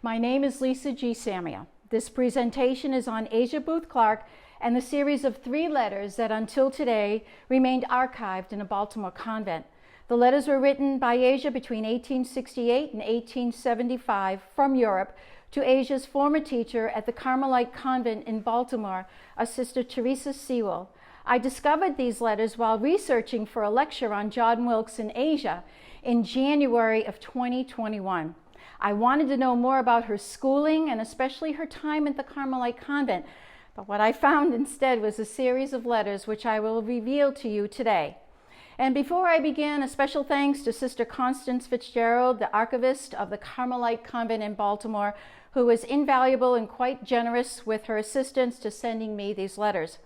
My name is Lisa G. Samia. This presentation is on Asia Booth Clarke and the series of 3 letters that until today remained archived in a Baltimore convent. The letters were written by Asia between 1868 and 1875 from Europe to Asia's former teacher at the Carmelite convent in Baltimore, a Sister Teresa Sewell. I discovered these letters while researching for a lecture on John Wilkes in Asia in January of 2021. I wanted to know more about her schooling and especially her time at the Carmelite convent, but what I found instead was a series of letters which I will reveal to you today. And before I begin, a special thanks to Sister Constance Fitzgerald, the archivist of the Carmelite convent in Baltimore, who was invaluable and quite generous with her assistance to sending me these letters.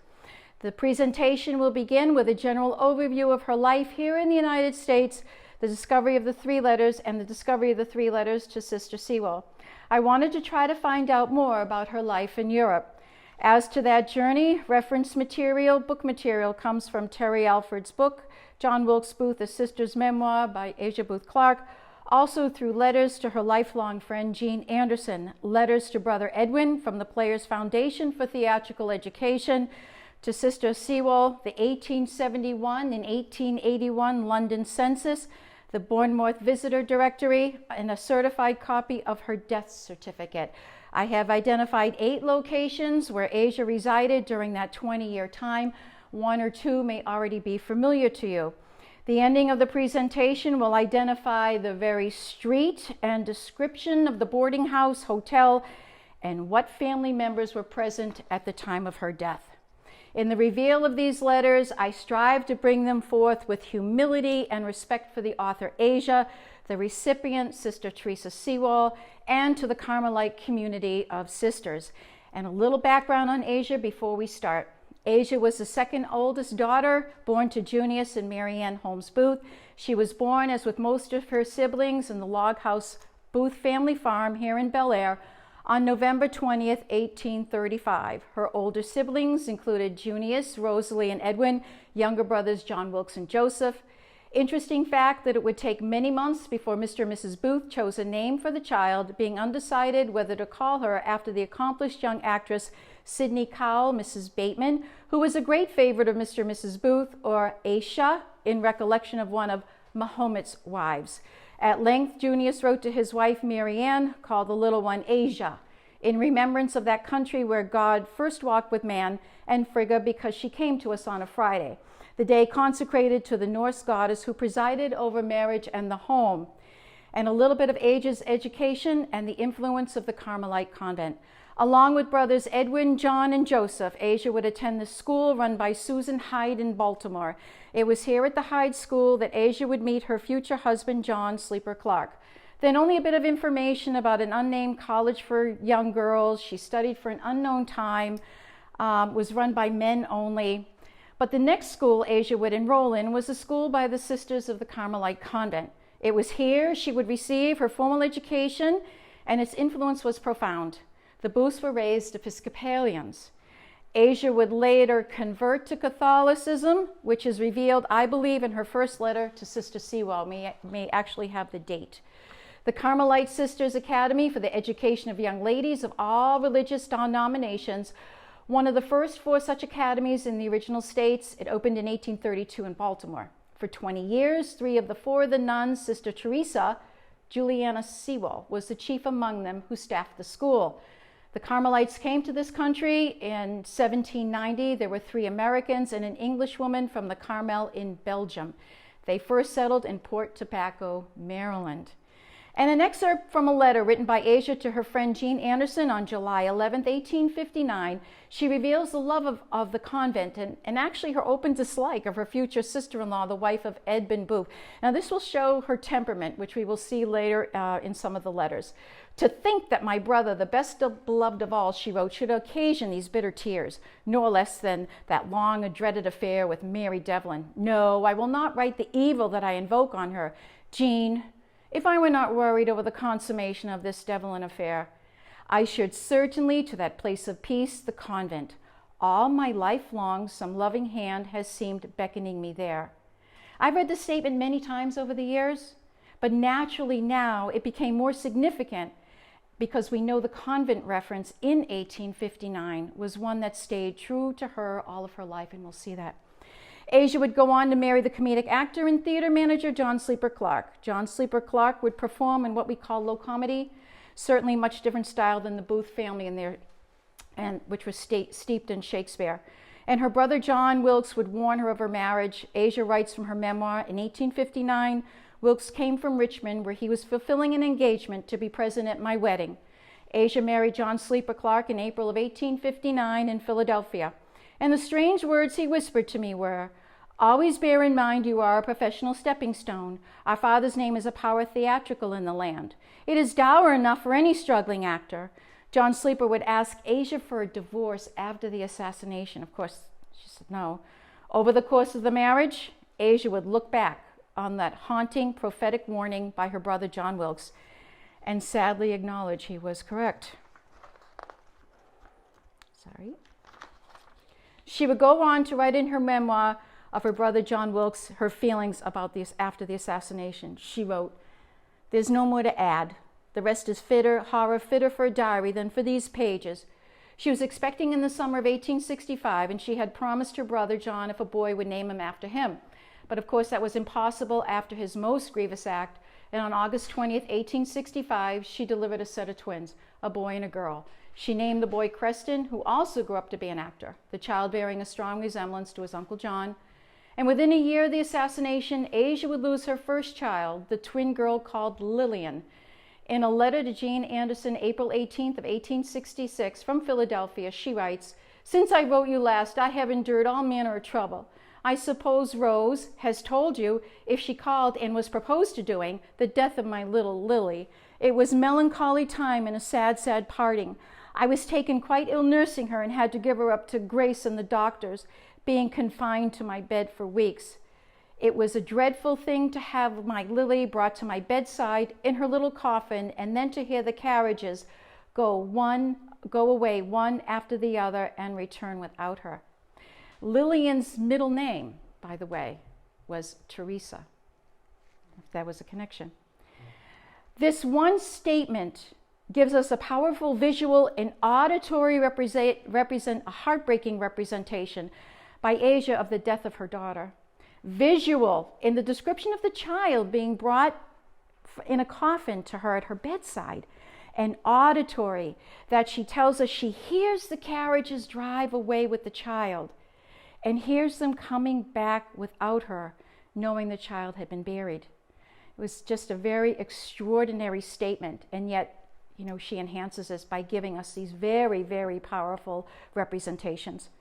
The presentation will begin with a general overview of her life here in the United States, the discovery of the 3 letters, and the discovery of the 3 letters to Sister Sewell. I wanted to try to find out more about her life in Europe. As to that journey, reference material, book material comes from Terry Alford's book, John Wilkes Booth, A Sister's Memoir by Asia Booth Clarke, also through letters to her lifelong friend Jean Anderson, letters to Brother Edwin from the Players Foundation for Theatrical Education, to Sister Sewell, the 1871 and 1881 London Census, the Bournemouth Visitor Directory, and a certified copy of her death certificate. I have identified 8 locations where Asia resided during that 20-year time. 1 or 2 may already be familiar to you. The ending of the presentation will identify the very street and description of the boarding house, hotel, and what family members were present at the time of her death. In the reveal of these letters, I strive to bring them forth with humility and respect for the author Asia, the recipient Sister Teresa Sewell, and to the Carmelite community of sisters. And a little background on Asia before we start. Asia was the 2nd oldest daughter, born to Junius and Mary Ann Holmes Booth. She was born, as with most of her siblings, in the log house Booth family farm here in Bel Air on November 20th, 1835. Her older siblings included Junius, Rosalie, and Edwin, younger brothers John Wilkes and Joseph. Interesting fact that it would take many months before Mr. and Mrs. Booth chose a name for the child, being undecided whether to call her after the accomplished young actress Sidney Cowell, Mrs. Bateman, who was a great favorite of Mr. and Mrs. Booth, or Aisha, in recollection of one of Mahomet's wives. At length, Junius wrote to his wife, Mary Ann, called the little one Asia, in remembrance of that country where God first walked with man, and Frigga because she came to us on a Friday, the day consecrated to the Norse goddess who presided over marriage and the home, and a little bit of Asia's education and the influence of the Carmelite convent. Along with brothers Edwin, John, and Joseph, Asia would attend the school run by Susan Hyde in Baltimore. It was here at the Hyde School that Asia would meet her future husband, John Sleeper Clarke. Then only a bit of information about an unnamed college for young girls. She studied for an unknown time, was run by men only. But the next school Asia would enroll in was a school by the Sisters of the Carmelite Convent. It was here she would receive her formal education, and its influence was profound. The Booths were raised Episcopalians. Asia would later convert to Catholicism, which is revealed, I believe, in her first letter to Sister Sewell. May actually have the date. The Carmelite Sisters Academy for the Education of Young Ladies of all religious denominations, one of the first 4 such academies in the original states. It opened in 1832 in Baltimore. For 20 years, 3 of the 4 of the nuns, Sister Teresa, Juliana Sewell, was the chief among them who staffed the school. The Carmelites came to this country in 1790. There were 3 Americans and an Englishwoman from the Carmel in Belgium. They first settled in Port Tobacco, Maryland. And an excerpt from a letter written by Asia to her friend Jean Anderson on July 11, 1859. She reveals the love of the convent and actually her open dislike of her future sister-in-law, the wife of Edmund Booth. Now this will show her temperament, which we will see later in some of the letters. To think that my brother, the best beloved of all, she wrote, should occasion these bitter tears, nor less than that long dreaded affair with Mary Devlin. No, I will not write the evil that I invoke on her. Jean, if I were not worried over the consummation of this Devlin affair, I should certainly to that place of peace, the convent. All my life long, some loving hand has seemed beckoning me there. I've read this statement many times over the years, but naturally now it became more significant because we know the convent reference in 1859 was one that stayed true to her all of her life, and we'll see that. Asia would go on to marry the comedic actor and theater manager John Sleeper Clarke. John Sleeper Clarke would perform in what we call low comedy, certainly much different style than the Booth family which was steeped in Shakespeare. And her brother John Wilkes would warn her of her marriage. Asia writes from her memoir, in 1859, Wilkes came from Richmond where he was fulfilling an engagement to be present at my wedding. Asia married John Sleeper Clarke in April of 1859 in Philadelphia. And the strange words he whispered to me were, always bear in mind you are a professional stepping stone. Our father's name is a power theatrical in the land. It is dower enough for any struggling actor. John Sleeper would ask Asia for a divorce after the assassination. Of course, she said no. Over the course of the marriage, Asia would look back on that haunting prophetic warning by her brother John Wilkes and sadly acknowledge he was correct. Sorry. She would go on to write in her memoir of her brother John Wilkes her feelings about this after the assassination. She wrote, "There's no more to add. The rest is horror fitter for a diary than for these pages." She was expecting in the summer of 1865, and she had promised her brother John if a boy would name him after him. But of course that was impossible after his most grievous act, and on August 20th, 1865, she delivered a set of twins, a boy and a girl. She named the boy Creston, who also grew up to be an actor, the child bearing a strong resemblance to his Uncle John. And within a year of the assassination, Asia would lose her first child, the twin girl called Lillian. In a letter to Jane Anderson, April 18th of 1866, from Philadelphia, she writes, "Since I wrote you last, I have endured all manner of trouble. I suppose Rose has told you, if she called and was proposed to doing, the death of my little Lily. It was melancholy time and a sad, sad parting. I was taken quite ill nursing her and had to give her up to Grace and the doctors, being confined to my bed for weeks. It was a dreadful thing to have my Lily brought to my bedside in her little coffin, and then to hear the carriages go away one after the other and return without her." Lillian's middle name, by the way, was Teresa, if that was a connection. This one statement gives us a powerful visual and auditory represent a heartbreaking representation by Asia of the death of her daughter. Visual in the description of the child being brought in a coffin to her at her bedside, and auditory that she tells us she hears the carriages drive away with the child and hears them coming back without her, knowing the child had been buried. It was just a very extraordinary statement, and yet, she enhances this by giving us these very, very powerful representations,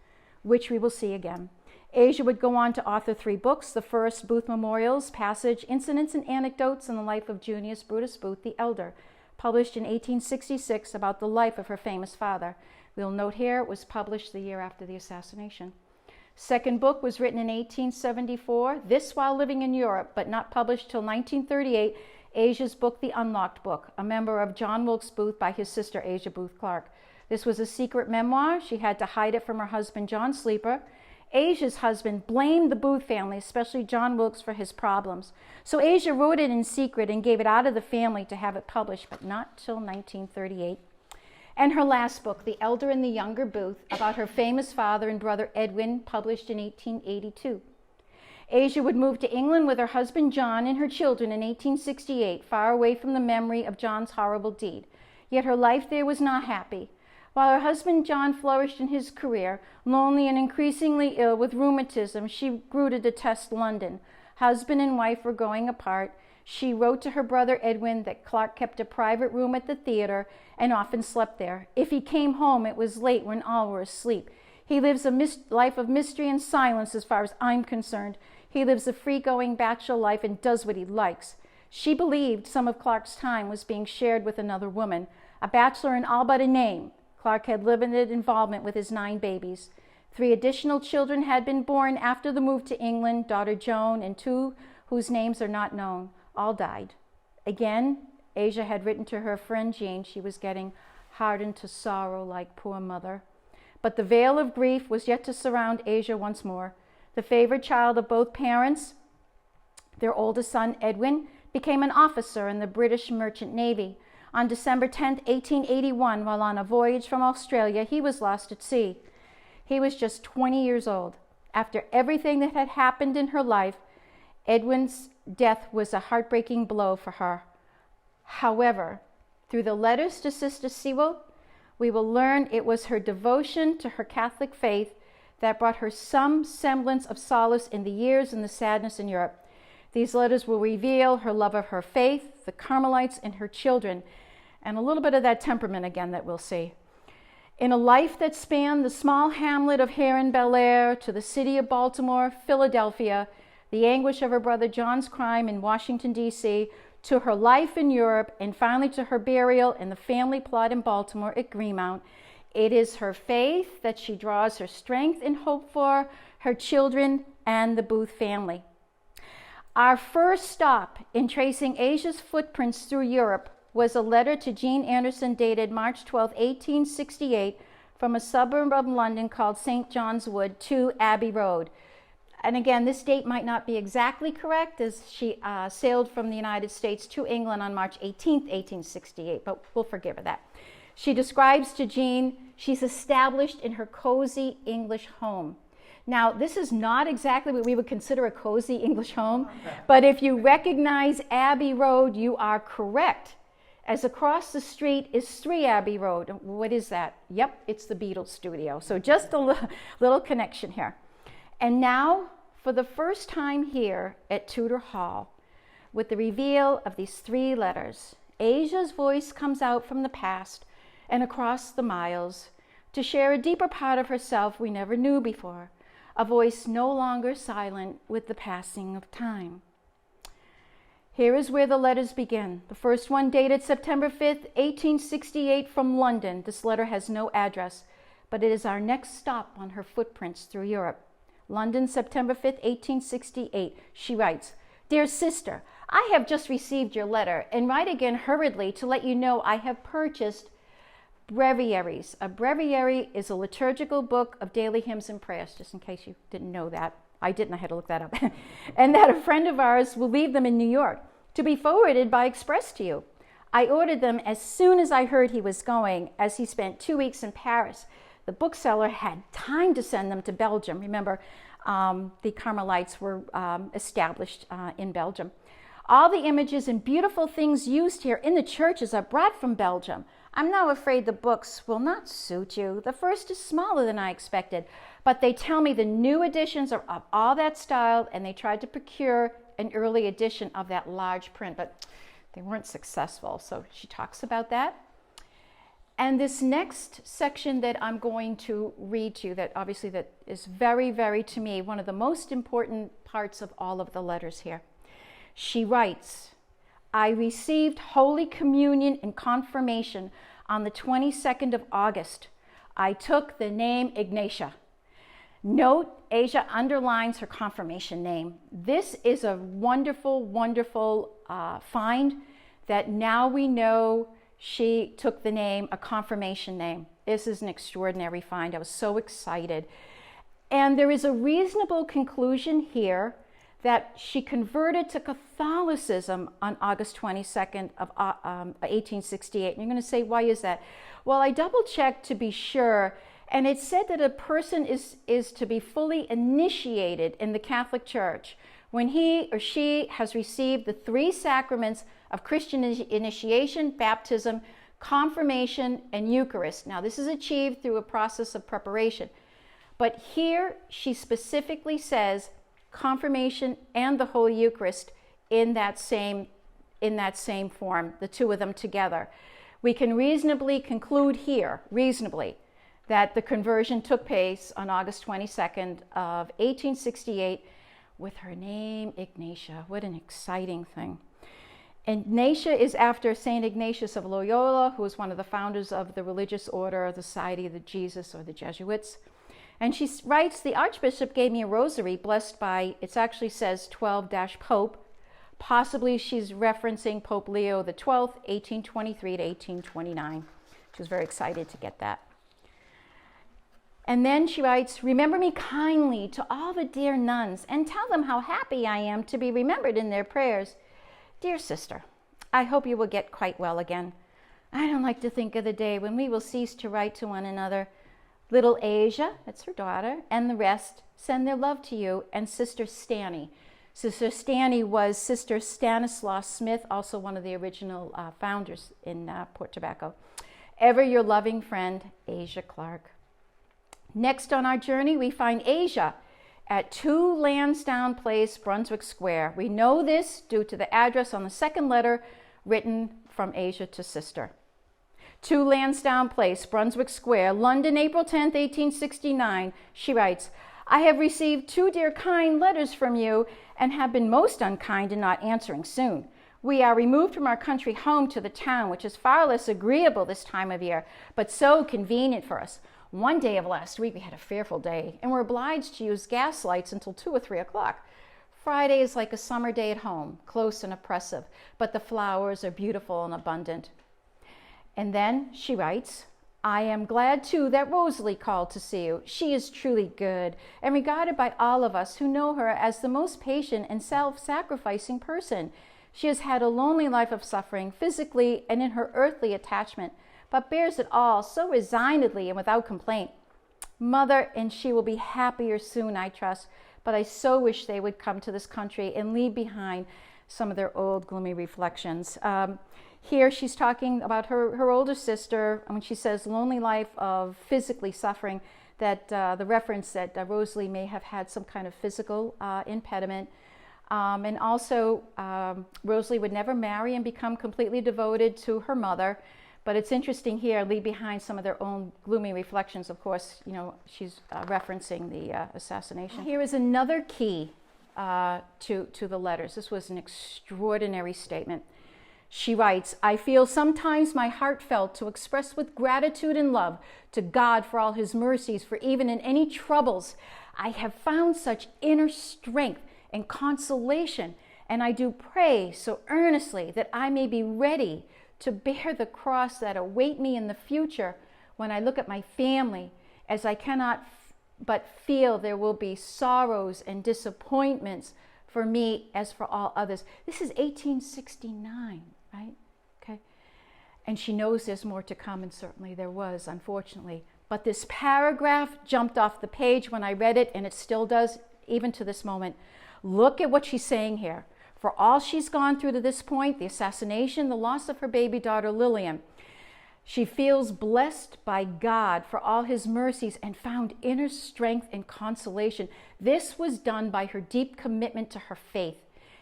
which we will see again. Asia would go on to author 3 books. The first, Booth Memorials, Passage, Incidents and Anecdotes in the Life of Junius Brutus Booth the Elder, published in 1866 about the life of her famous father. We'll note here it was published the year after the assassination. Second book was written in 1874, this while living in Europe, but not published till 1938, Asia's book, The Unlocked Book, a member of John Wilkes Booth by his sister Asia Booth Clarke. This was a secret memoir. She had to hide it from her husband, John Sleeper. Asia's husband blamed the Booth family, especially John Wilkes, for his problems. So Asia wrote it in secret and gave it out of the family to have it published, but not till 1938. And her last book, The Elder and the Younger Booth, about her famous father and brother Edwin, published in 1882. Asia would move to England with her husband John and her children in 1868, far away from the memory of John's horrible deed. Yet her life there was not happy. While her husband John flourished in his career, lonely and increasingly ill with rheumatism, she grew to detest London. Husband and wife were going apart. She wrote to her brother Edwin that Clarke kept a private room at the theater and often slept there. If he came home, it was late when all were asleep. He lives a life of mystery and silence as far as I'm concerned. He lives a free-going bachelor life and does what he likes. She believed some of Clarke's time was being shared with another woman, a bachelor in all but a name. Clarke had limited involvement with his 9 babies. 3 additional children had been born after the move to England, daughter Joan and 2 whose names are not known. All died. Again, Asia had written to her friend Jean she was getting hardened to sorrow like poor mother. But the veil of grief was yet to surround Asia once more. The favorite child of both parents, their oldest son Edwin, became an officer in the British Merchant Navy. On December 10th, 1881, while on a voyage from Australia, he was lost at sea. He was just 20 years old. After everything that had happened in her life, Edwin's death was a heartbreaking blow for her. However, through the letters to Sister Sewell, we will learn it was her devotion to her Catholic faith that brought her some semblance of solace in the years and the sadness in Europe. These letters will reveal her love of her faith, the Carmelites, and her children, and a little bit of that temperament again that we'll see. In a life that spanned the small hamlet of Heron, Bel Air, to the city of Baltimore, Philadelphia, the anguish of her brother John's crime in Washington, D.C., to her life in Europe, and finally to her burial in the family plot in Baltimore at Greenmount, it is her faith that she draws her strength and hope for her children and the Booth family. Our first stop in tracing Asia's footprints through Europe was a letter to Jean Anderson dated March 12, 1868, from a suburb of London called St. John's Wood to Abbey Road. And again, this date might not be exactly correct, as she sailed from the United States to England on March 18, 1868, but we'll forgive her that. She describes to Jean she's established in her cozy English home. Now, this is not exactly what we would consider a cozy English home, but if you recognize Abbey Road, you are correct, as across the street is 3 Abbey Road. What is that? Yep, it's the Beatles studio. So just a little connection here. And now, for the first time here at Tudor Hall, with the reveal of these 3 letters, Asia's voice comes out from the past and across the miles to share a deeper part of herself we never knew before, a voice no longer silent with the passing of time. Here is where the letters begin. The first one dated September 5th, 1868 from London. This letter has no address, but it is our next stop on her footprints through Europe. London, September 5th, 1868. She writes, "Dear sister, I have just received your letter and write again hurriedly to let you know I have purchased breviaries." A breviary is a liturgical book of daily hymns and prayers, just in case you didn't know that. I didn't, I had to look that up. And that a friend of ours will leave them in New York to be forwarded by express to you. I ordered them as soon as I heard he was going, as he spent 2 weeks in Paris. The bookseller had time to send them to Belgium. Remember, the Carmelites were established in Belgium. All the images and beautiful things used here in the churches are brought from Belgium. I'm now afraid the books will not suit you. The first is smaller than I expected, but they tell me the new editions are of all that style, and they tried to procure an early edition of that large print, but they weren't successful. So she talks about that. And this next section that I'm going to read to you, that obviously that is very, very, to me, one of the most important parts of all of the letters here. She writes, "I received Holy Communion and confirmation on the 22nd of August. I took the name Ignatia." Note, Asia underlines her confirmation name. This is a wonderful, wonderful find that now we know she took the name, a confirmation name. This is an extraordinary find. I was so excited. And there is a reasonable conclusion here that she converted to Catholicism on August 22nd of 1868. And you're going to say, why is that? Well, I double-checked to be sure, and it said that a person is to be fully initiated in the Catholic Church when he or she has received the 3 sacraments of Christian initiation, baptism, confirmation, and Eucharist. Now, this is achieved through a process of preparation. But here she specifically says confirmation and the Holy Eucharist in that same form, the 2 of them together. We can reasonably conclude here, that the conversion took place on August 22nd of 1868 with her name Ignatia. What an exciting thing. Ignatia is after St. Ignatius of Loyola, who was one of the founders of the religious order, the Society of the Jesus, or the Jesuits. And she writes, "The Archbishop gave me a rosary blessed by," it actually says 12-Pope. Possibly she's referencing Pope Leo XII, 1823 to 1829. She was very excited to get that. And then she writes, "Remember me kindly to all the dear nuns and tell them how happy I am to be remembered in their prayers. Dear sister, I hope you will get quite well again. I don't like to think of the day when we will cease to write to one another. Little Asia, that's her daughter, and the rest send their love to you, and Sister Stanny. Sister Stanny was Sister Stanislaus Smith, also one of the original founders in Port Tobacco. Ever your loving friend, Asia Clarke. Next on our journey, we find Asia at 2 Lansdowne Place, Brunswick Square. We know this due to the address on the second letter written from Asia to Sister. 2 Lansdowne Place, Brunswick Square, London, April 10th, 1869. She writes, I have received 2 dear kind letters from you and have been most unkind in not answering soon. We are removed from our country home to the town, which is far less agreeable this time of year, but so convenient for us. One day of last week, we had a fearful day, and were obliged to use gas lights until 2 or 3 o'clock. Friday is like a summer day at home, close and oppressive, but the flowers are beautiful and abundant. And then she writes, I am glad too that Rosalie called to see you. She is truly good and regarded by all of us who know her as the most patient and self-sacrificing person. She has had a lonely life of suffering physically and in her earthly attachment, but bears it all so resignedly and without complaint. Mother and she will be happier soon, I trust, but I so wish they would come to this country and leave behind some of their old gloomy reflections. Here she's talking about her older sister, and when she says lonely life of physically suffering, that the reference that Rosalie may have had some kind of physical impediment. And also, Rosalie would never marry and become completely devoted to her mother. But it's interesting here, leave behind some of their own gloomy reflections. Of course, you know, she's referencing the assassination. Here is another key to the letters. This was an extraordinary statement. She writes, I feel sometimes my heart felt to express with gratitude and love to God for all his mercies, for even in any troubles, I have found such inner strength and consolation, and I do pray so earnestly that I may be ready to bear the cross that await me in the future when I look at my family, as I cannot but feel there will be sorrows and disappointments for me as for all others. This is 1869, right? Okay. And she knows there's more to come, and certainly there was, unfortunately. But this paragraph jumped off the page when I read it, and it still does, even to this moment. Look at what she's saying here. For all she's gone through to this point, the assassination, the loss of her baby daughter Lillian, she feels blessed by God for all his mercies and found inner strength and consolation. This was done by her deep commitment to her faith.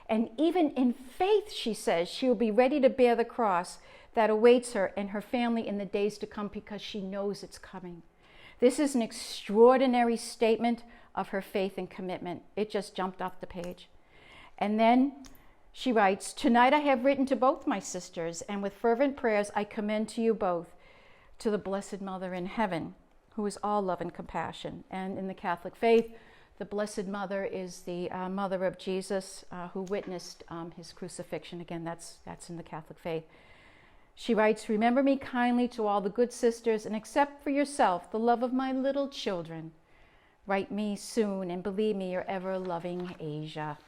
And even in faith, she says, she will be ready to bear the cross that awaits her and her family in the days to come because she knows it's coming. This is an extraordinary statement of her faith and commitment. It just jumped off the page. And then she writes, tonight I have written to both my sisters, and with fervent prayers I commend to you both, to the Blessed Mother in heaven, who is all love and compassion. And in the Catholic faith, the Blessed Mother is the mother of Jesus who witnessed his crucifixion. Again, that's in the Catholic faith. She writes, remember me kindly to all the good sisters, and accept for yourself the love of my little children. Write me soon, and believe me, your ever-loving Asia.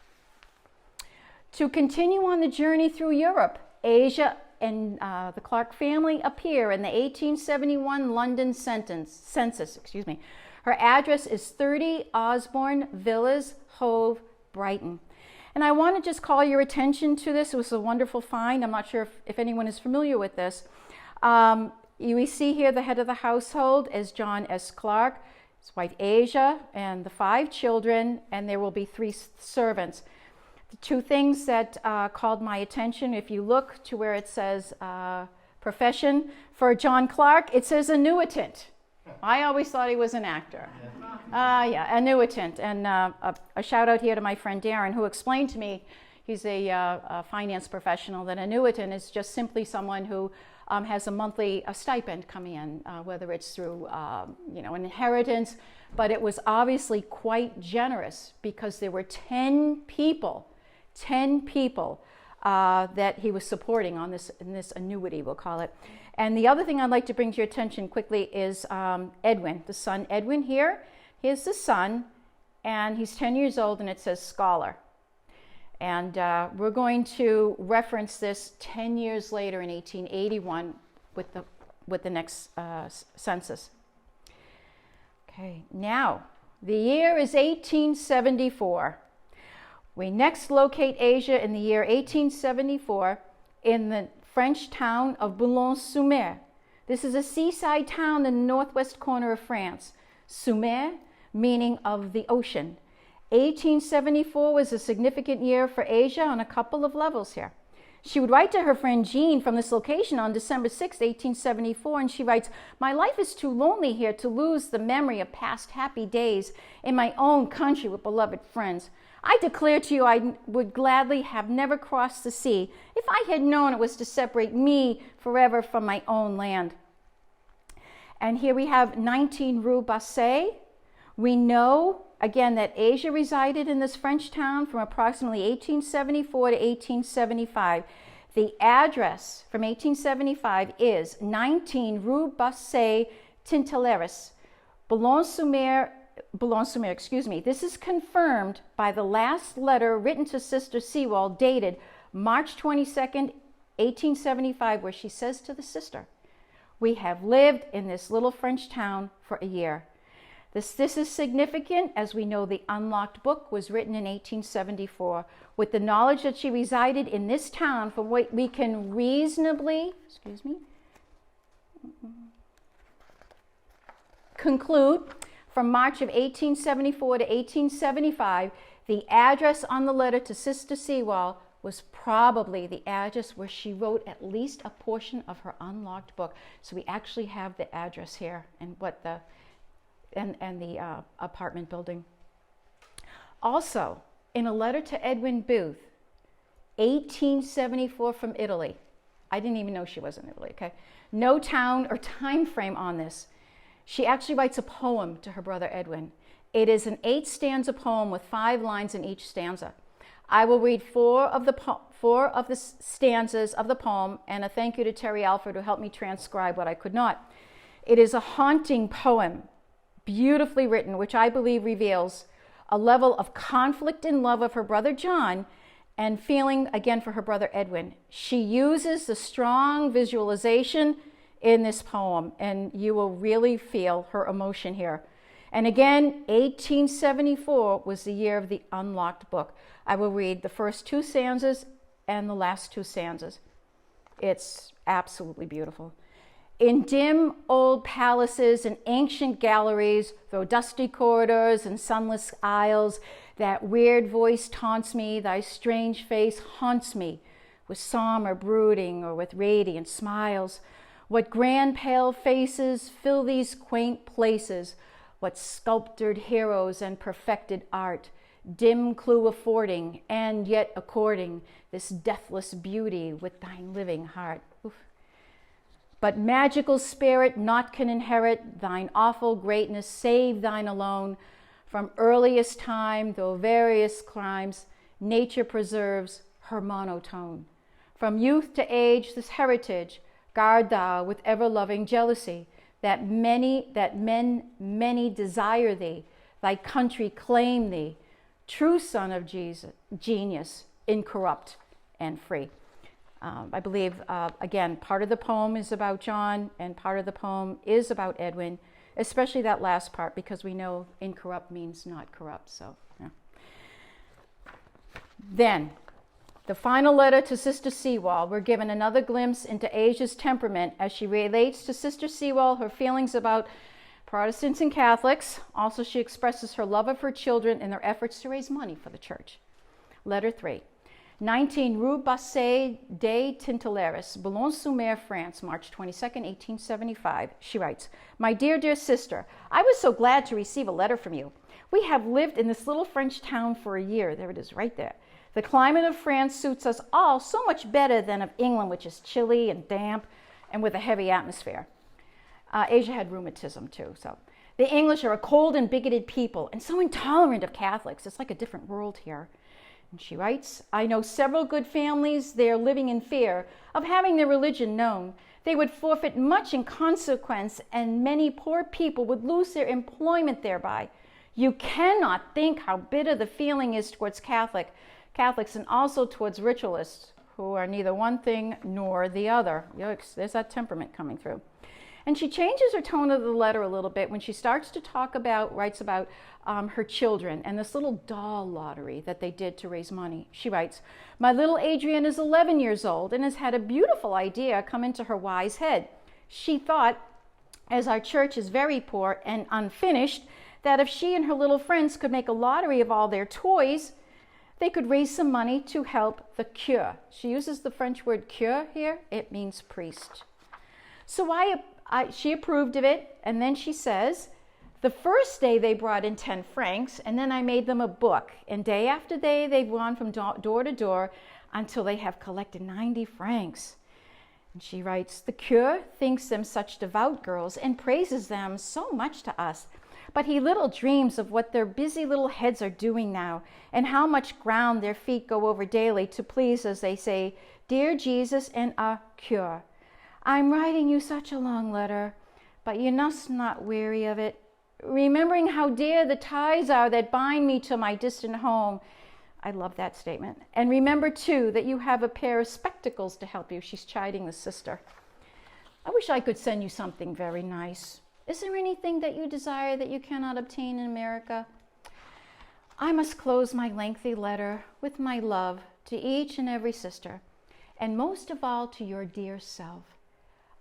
To continue on the journey through Europe, Asia and the Clarke family appear in the 1871 London census. Her address is 30 Osborne Villas, Hove, Brighton. And I want to just call your attention to this. It was a wonderful find. I'm not sure if anyone is familiar with this. We see here the head of the household is John S. Clarke, his wife Asia, and the 5 children, and there will be 3 servants. The 2 things that called my attention, if you look to where it says profession, for John Clarke, it says annuitant. I always thought he was an actor. Yeah, annuitant. And a shout out here to my friend Darren, who explained to me, he's a finance professional, that annuitant is just simply someone who has a monthly stipend coming in, whether it's through an inheritance, but it was obviously quite generous because there were 10 people that he was supporting on this annuity, we'll call it. And the other thing I'd like to bring to your attention quickly is Edwin, the son Edwin here. Here's the son, and he's 10 years old, and it says scholar. And we're going to reference this 10 years later in 1881 with the next census. Okay, now the year is 1874. We next locate Asia in the year 1874 in the French town of Boulogne-sur-Mer. This is a seaside town in the northwest corner of France. Sur-Mer, meaning of the ocean. 1874 was a significant year for Asia on a couple of levels here. She would write to her friend Jean from this location on December 6, 1874, and she writes, "My life is too lonely here to lose the memory of past happy days in my own country with beloved friends. I declare to you I would gladly have never crossed the sea if I had known it was to separate me forever from my own land." And here we have 19 Rue Bassett. We know, again, that Asia resided in this French town from approximately 1874 to 1875. The address from 1875 is 19 Rue Bassett, Tintelleries, Boulogne-sur-Mer, This is confirmed by the last letter written to Sister Sewall, dated March 22nd, 1875, where she says to the sister, "We have lived in this little French town for a year." This is significant, as we know the unlocked book was written in 1874. With the knowledge that she resided in this town, from what we can reasonably, conclude from March of 1874 to 1875, the address on the letter to Sister Sewall was probably the address where she wrote at least a portion of her unlocked book. So we actually have the address here and what the apartment building. Also, in a letter to Edwin Booth, 1874 from Italy. I didn't even know she was in Italy, okay? No town or time frame on this. She actually writes a poem to her brother Edwin. It is an 8-stanza poem with 5 lines in each stanza. I will read 4 of the stanzas of the poem, and a thank you to Terry Alford who helped me transcribe what I could not. It is a haunting poem, beautifully written, which I believe reveals a level of conflict in love of her brother John and feeling again for her brother Edwin. She uses the strong visualization in this poem, and you will really feel her emotion here. And again, 1874 was the year of the unlocked book. I will read the first 2 stanzas and the last 2 stanzas. It's absolutely beautiful. In dim old palaces and ancient galleries, through dusty corridors and sunless aisles, that weird voice taunts me, thy strange face haunts me, with somber brooding or with radiant smiles. What grand pale faces fill these quaint places, what sculptured heroes and perfected art, dim clue affording, and yet according this deathless beauty with thine living heart. Oof. But magical spirit naught can inherit thine awful greatness, save thine alone. From earliest time, though various crimes, nature preserves her monotone. From youth to age, this heritage guard thou with ever-loving jealousy, that men many desire thee, thy country claim thee, true son of Jesus, genius, incorrupt and free. I believe, again, part of the poem is about John and part of the poem is about Edwin, especially that last part, because we know incorrupt means not corrupt. So, yeah. Then, the final letter to Sister Sewall, we're given another glimpse into Asia's temperament as she relates to Sister Sewall her feelings about Protestants and Catholics. Also, she expresses her love of her children in their efforts to raise money for the church. Letter 3. 19 Rue Bassett des Tintelleries, Boulogne-sur-Mer, France, March 22nd, 1875. She writes, "My dear, dear sister, I was so glad to receive a letter from you. We have lived in this little French town for a year." There it is, right there. "The climate of France suits us all so much better than of England, which is chilly and damp and with a heavy atmosphere." Asia had rheumatism too, so. "The English are a cold and bigoted people and so intolerant of Catholics. It's like a different world here." And she writes, "I know several good families there living in fear of having their religion known. They would forfeit much in consequence, and many poor people would lose their employment thereby. You cannot think how bitter the feeling is towards Catholics and also towards ritualists who are neither one thing nor the other. Yikes, there's that temperament coming through. And she changes her tone of the letter a little bit when she starts to writes about her children and this little doll lottery that they did to raise money. She writes, "My little Adrienne is 11 years old and has had a beautiful idea come into her wise head. She thought, as our church is very poor and unfinished, that if she and her little friends could make a lottery of all their toys, they could raise some money to help the cure." She uses the French word cure here. It means priest. So she approved of it, and then she says, "The first day they brought in 10 francs, and then I made them a book, and day after day they've gone from door to door until they have collected 90 francs. And she writes, "The cure thinks them such devout girls and praises them so much to us. But he little dreams of what their busy little heads are doing now, and how much ground their feet go over daily to please, as they say, dear Jesus and our cure. I'm writing you such a long letter, but you must not weary of it, remembering how dear the ties are that bind me to my distant home." I love that statement. "And remember, too, that you have a pair of spectacles to help you." She's chiding the sister. I wish I could send you something very nice. Is there anything that you desire that you cannot obtain in America? I must close my lengthy letter with my love to each and every sister, and most of all to your dear self.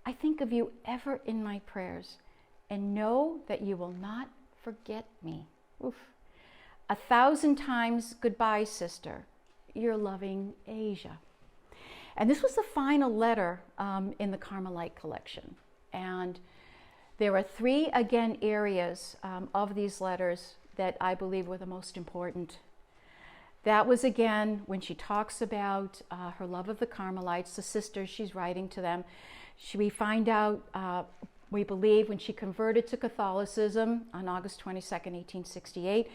I think of you ever in my prayers, and know that you will not forget me. Oof. 1,000 times goodbye, sister. Your loving Asia. And this was the final letter in the Carmelite collection. And there are 3, again, areas of these letters that I believe were the most important. That was, again, when she talks about her love of the Carmelites, the sisters she's writing to them. We find out, we believe, when she converted to Catholicism on August 22nd, 1868,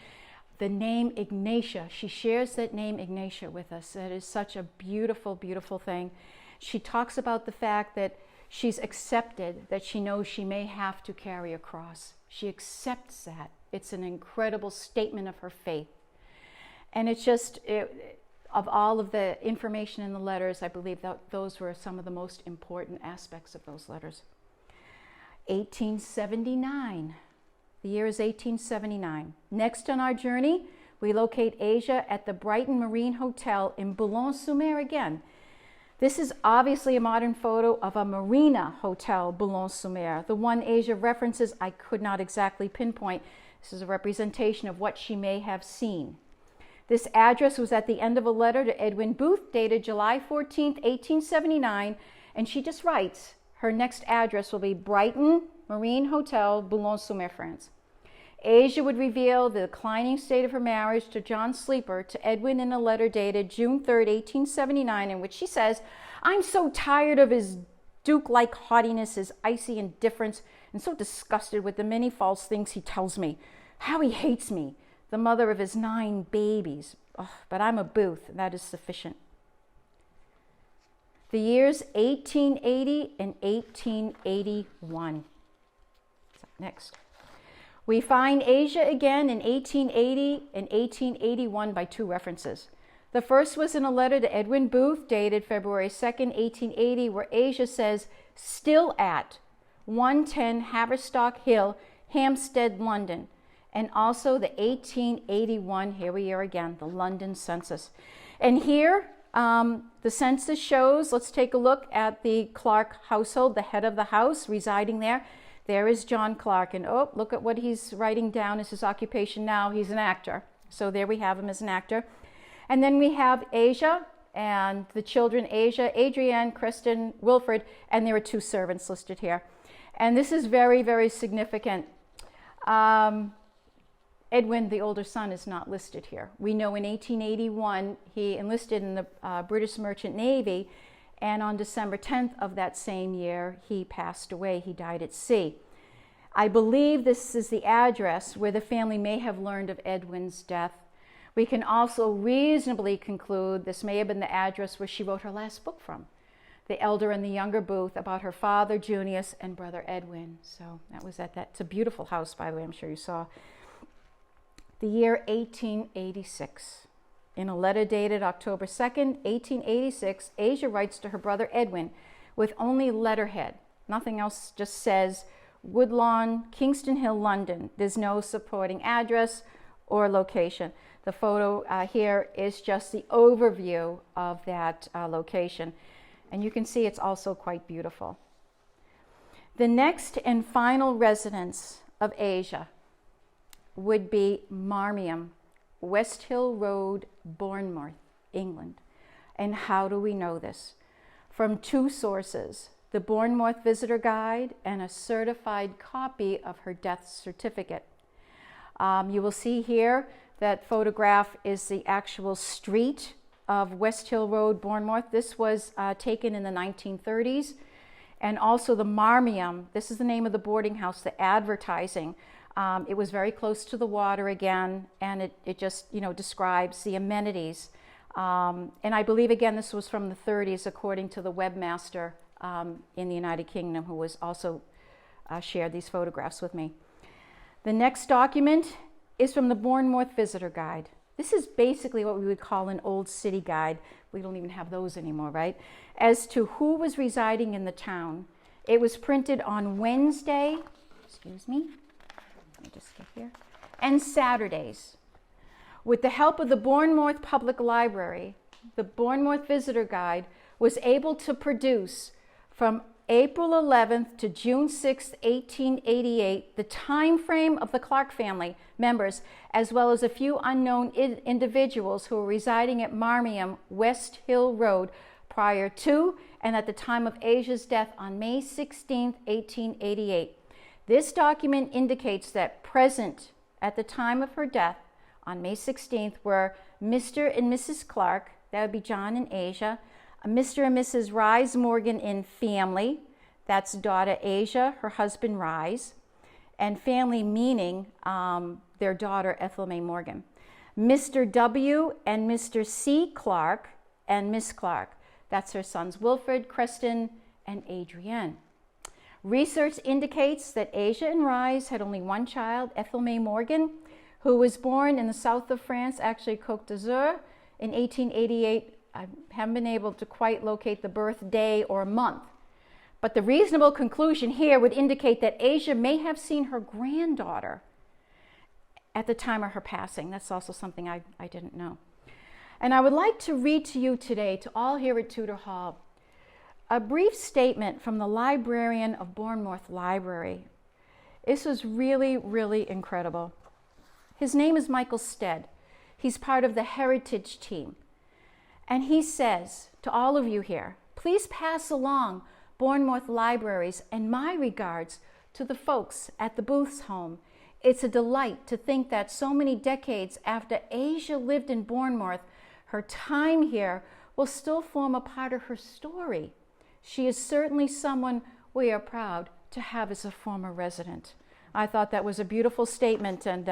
the name Ignatia. She shares that name Ignatia with us. That is such a beautiful, beautiful thing. She talks about the fact that she's accepted that she knows she may have to carry a cross. She accepts that. It's an incredible statement of her faith. And it's just, of all of the information in the letters, I believe that those were some of the most important aspects of those letters. 1879. The year is 1879. Next on our journey, we locate Asia at the Brighton Marine Hotel in Boulogne-sur-Mer again. This is obviously a modern photo of a marina hotel, Boulogne-sur-Mer. The one Asia references I could not exactly pinpoint. This is a representation of what she may have seen. This address was at the end of a letter to Edwin Booth, dated July 14th, 1879, and she just writes, her next address will be Brighton Marine Hotel, Boulogne-sur-Mer, France. Asia would reveal the declining state of her marriage to John Sleeper to Edwin in a letter dated June 3rd, 1879, in which she says, "I'm so tired of his duke-like haughtiness, his icy indifference, and so disgusted with the many false things he tells me. How he hates me, the mother of his 9 babies. Oh, but I'm a Booth, and that is sufficient." The years 1880 and 1881. Next. We find Asia again in 1880 and 1881 by 2 references. The first was in a letter to Edwin Booth, dated February 2nd, 1880, where Asia says, "Still at 110 Haverstock Hill, Hampstead, London," and also the 1881, here we are again, the London census. And here, the census shows, let's take a look at the Clarke household, the head of the house residing there. There is John Clarke, and oh, look at what he's writing down as his occupation now. He's an actor. So there we have him as an actor. And then we have Asia and the children, Asia, Adrienne, Kristen, Wilfred, and there are 2 servants listed here. And this is very, very significant. Edwin, the older son, is not listed here. We know in 1881 he enlisted in the British Merchant Navy, and on December 10th of that same year, he passed away. He died at sea. I believe this is the address where the family may have learned of Edwin's death. We can also reasonably conclude this may have been the address where she wrote her last book from, the elder and the younger Booth, about her father, Junius, and brother Edwin. So that was at that. It's a beautiful house, by the way, I'm sure you saw. The year 1886. In a letter dated October 2nd, 1886, Asia writes to her brother Edwin with only letterhead. Nothing else, just says Woodlawn, Kingston Hill, London. There's no supporting address or location. The photo here is just the overview of that location. And you can see it's also quite beautiful. The next and final residence of Asia would be Marmion, West Hill Road, Bournemouth, England. And how do we know this? From two sources, the Bournemouth Visitor Guide and a certified copy of her death certificate. You will see here that photograph is the actual street of West Hill Road, Bournemouth. This was taken in the 1930s. And also the Marmion, this is the name of the boarding house, the advertising. It was very close to the water again, and it just, describes the amenities. And I believe, again, this was from the 30s, according to the webmaster in the United Kingdom, who was also shared these photographs with me. The next document is from the Bournemouth Visitor Guide. This is basically what we would call an old city guide. We don't even have those anymore, right? As to who was residing in the town. It was printed on Wednesday, let me just get here, and Saturdays. With the help of the Bournemouth Public Library, the Bournemouth Visitor Guide was able to produce from April 11th to June 6th, 1888, the time frame of the Clarke family members, as well as a few unknown individuals who were residing at Marmion, West Hill Road, prior to and at the time of Asia's death on May 16th, 1888. This document indicates that present at the time of her death on May 16th were Mr. and Mrs. Clarke, that would be John and Asia, Mr. and Mrs. Rise Morgan in family, that's daughter Asia, her husband Rise, and family meaning their daughter Ethel May Morgan. Mr. W. and Mr. C. Clarke and Miss Clarke, that's her sons Wilfred, Creston, and Adrienne. Research indicates that Asia and Rise had only one child, Ethel May Morgan, who was born in the south of France, actually Côte d'Azur, in 1888. I haven't been able to quite locate the birth day or month. But the reasonable conclusion here would indicate that Asia may have seen her granddaughter at the time of her passing. That's also something I didn't know. And I would like to read to you today, to all here at Tudor Hall, a brief statement from the librarian of Bournemouth Library. This was really, really incredible. His name is Michael Stead. He's part of the heritage team. And he says to all of you here, please pass along Bournemouth Libraries and my regards to the folks at the Booth's home. It's a delight to think that so many decades after Asia lived in Bournemouth, her time here will still form a part of her story. She is certainly someone we are proud to have as a former resident. I thought that was a beautiful statement, and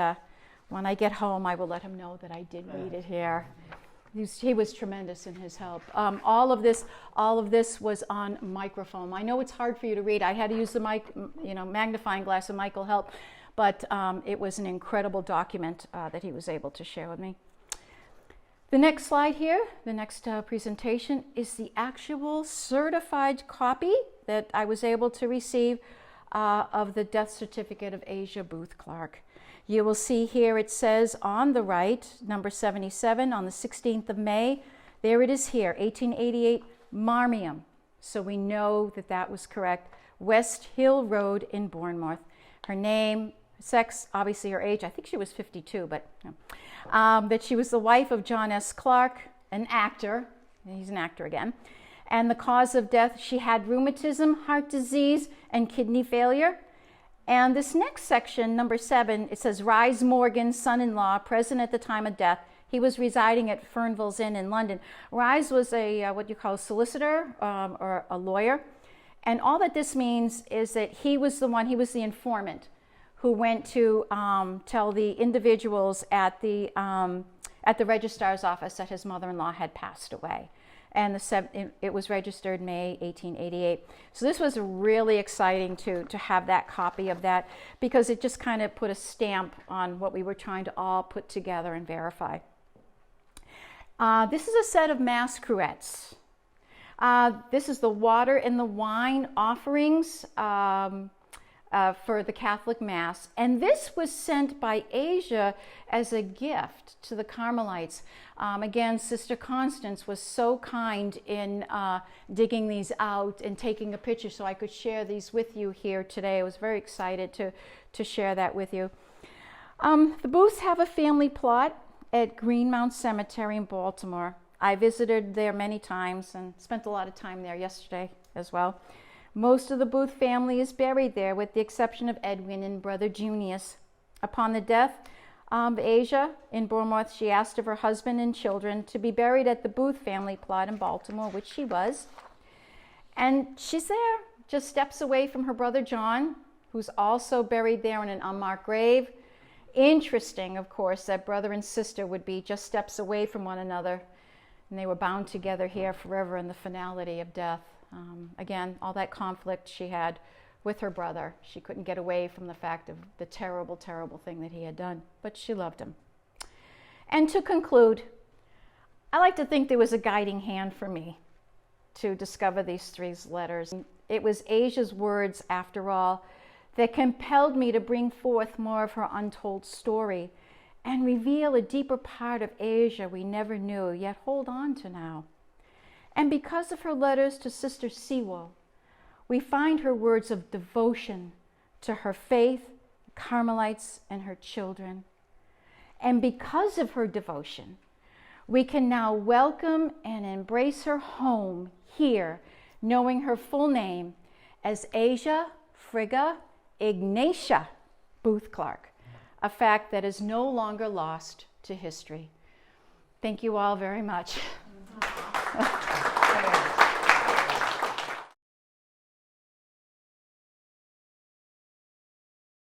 when I get home, I will let him know that I did read it here. He was tremendous in his help. All of this was on microfilm. I know it's hard for you to read. I had to use the magnifying glass, and Michael helped, but it was an incredible document that he was able to share with me. The next slide here, the next presentation, is the actual certified copy that I was able to receive of the death certificate of Asia Booth Clarke. You will see here it says on the right, number 77, on the 16th of May. There it is here, 1888, Marmion. So we know that that was correct. West Hill Road in Bournemouth. Her name, sex, obviously her age, I think she was 52, but no. That she was the wife of John S. Clarke, an actor. He's an actor again. And the cause of death, she had rheumatism, heart disease, and kidney failure. And this next section, number 7, it says Rise Morgan, son-in-law, present at the time of death. He was residing at Fernville's Inn in London. Rise was a what you call a solicitor or a lawyer. And all that this means is that he was the informant who went to tell the individuals at the registrar's office that his mother-in-law had passed away. And it was registered May 1888. So this was really exciting to have that copy of that, because it just kind of put a stamp on what we were trying to all put together and verify. This is a set of Mass cruets. This is the water and the wine offerings for the Catholic Mass. And this was sent by Asia as a gift to the Carmelites. Again, Sister Constance was so kind in digging these out and taking a picture so I could share these with you here today. I was very excited to share that with you. The Booths have a family plot at Greenmount Cemetery in Baltimore. I visited there many times and spent a lot of time there yesterday as well. Most of the Booth family is buried there, with the exception of Edwin and brother Junius. Upon the death of Asia in Bournemouth, she asked of her husband and children to be buried at the Booth family plot in Baltimore, which she was. And she's there, just steps away from her brother John, who's also buried there in an unmarked grave. Interesting, of course, that brother and sister would be just steps away from one another, and they were bound together here forever in the finality of death. Again, all that conflict she had with her brother. She couldn't get away from the fact of the terrible, terrible thing that he had done, but she loved him. And to conclude, I like to think there was a guiding hand for me to discover these three letters. It was Asia's words, after all, that compelled me to bring forth more of her untold story and reveal a deeper part of Asia we never knew, yet hold on to now. And because of her letters to Sister Sewell, we find her words of devotion to her faith, Carmelites, and her children. And because of her devotion, we can now welcome and embrace her home here, knowing her full name as Asia Frigga Ignatia Booth Clarke, a fact that is no longer lost to history. Thank you all very much.